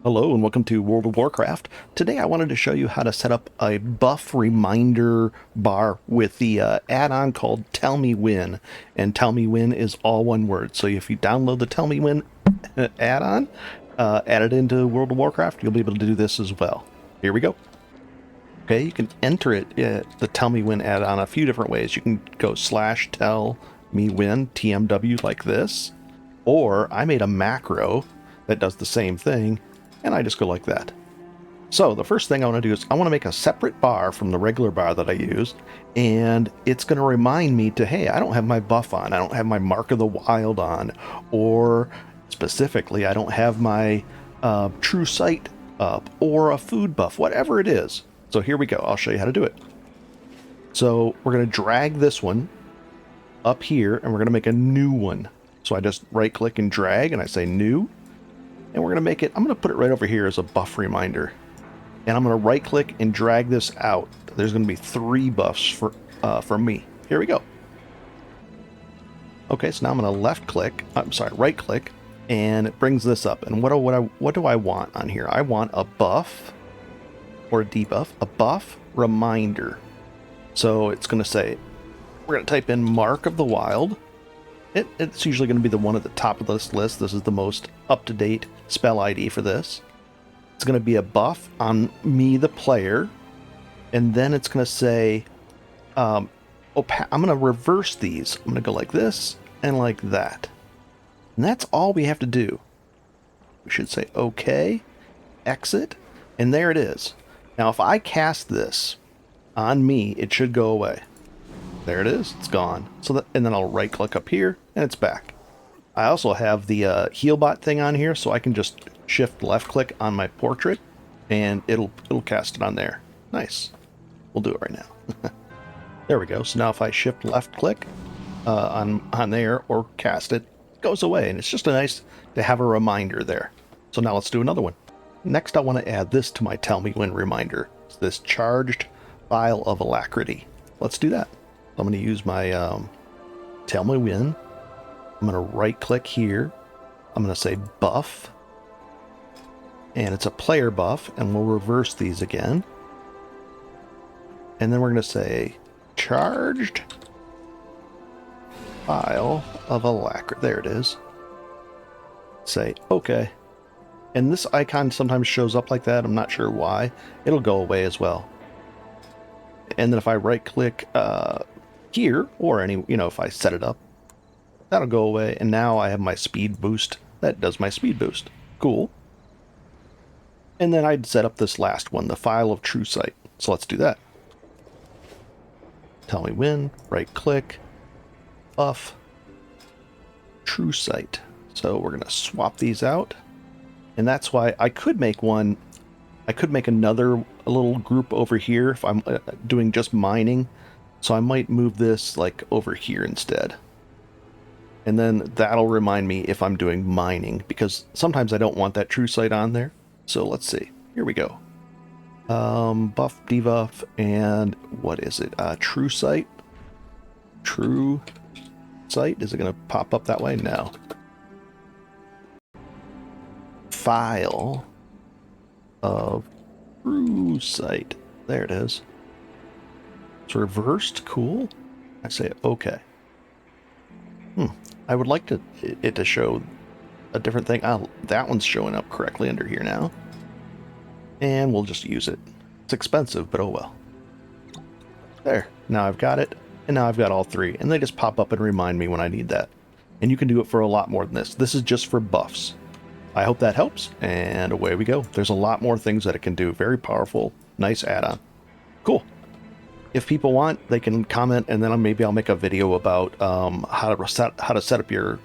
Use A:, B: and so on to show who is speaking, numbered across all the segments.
A: Hello and welcome to World of Warcraft. Today I wanted to show you how to set up a buff reminder bar with the add-on called Tell Me When. And Tell Me When is all one word. So if you download the Tell Me When add-on, add it into World of Warcraft, you'll be able to do this as well. Here we go. Okay, you can enter it, the Tell Me When add-on, a few different ways. You can go /tell me when TMW like this, or I made a macro that does the same thing, and I just go like that. So the first thing I want to do is I want to make a separate bar from the regular bar that I used, and it's going to remind me to, hey, I don't have my buff on, I don't have my Mark of the Wild on, or specifically, I don't have my True Sight up, or a food buff, whatever it is. So here we go, I'll show you how to do it. So we're going to drag this one up here, and we're going to make a new one. So I just right click and drag, and I say new. And we're going to make it, I'm going to put it right over here as a buff reminder. And I'm going to right click and drag this out. There's going to be 3 buffs for me. Here we go. Okay, so now I'm going to right click, and it brings this up. And what do I want on here? I want a buff or a debuff, a buff reminder. So it's going to say, we're going to type in Mark of the Wild. It's usually going to be the one at the top of this list. This is the most up-to-date spell ID for this. It's going to be a buff on me, the player. And then it's going to say, I'm going to reverse these. I'm going to go like this and like that. And that's all we have to do. We should say OK, exit, and there it is. Now, if I cast this on me, it should go away. There it is. It's gone. And then I'll right click up here and it's back. I also have the healbot thing on here, so I can just shift left click on my portrait and it'll cast it on there. Nice. We'll do it right now. There we go. So now if I shift left click on there or cast it, it goes away, and it's just nice to have a reminder there. So now let's do another one. Next I want to add this to my Tell Me When reminder. It's this charged vial of alacrity. Let's do that. I'm going to use my Tell Me When. I'm going to right click here. I'm going to say buff. And it's a player buff, and we'll reverse these again. And then we're going to say charged vial of alacrity. There it is. Say OK. And this icon sometimes shows up like that. I'm not sure why. It'll go away as well. And then if I right click here, or if I set it up, that'll go away. And now I have my speed boost. That does my speed boost. Cool. And then I'd set up this last one, the file of True Sight. So let's do that. Tell Me When, right click, buff, True Sight. So we're going to swap these out. And that's why I could make one. I could make a little group over here if I'm doing just mining. So I might move this like over here instead. And then that'll remind me if I'm doing mining, because sometimes I don't want that True Sight on there. So let's see. Here we go. Buff, debuff, and what is it? True Sight. True Sight. Is it going to pop up that way? No. File of True Sight. There it is. It's reversed. Cool. I say OK. I would like it to show a different thing. That one's showing up correctly under here now. And we'll just use it. It's expensive, but oh well. There. Now I've got it. And now I've got all 3. And they just pop up and remind me when I need that. And you can do it for a lot more than this. This is just for buffs. I hope that helps. And away we go. There's a lot more things that it can do. Very powerful. Nice add-on. Cool. If people want, they can comment, and then maybe I'll make a video about how to set up your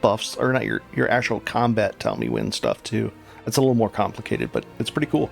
A: buffs, or not your actual combat Tell Me When stuff too. It's a little more complicated, but it's pretty cool.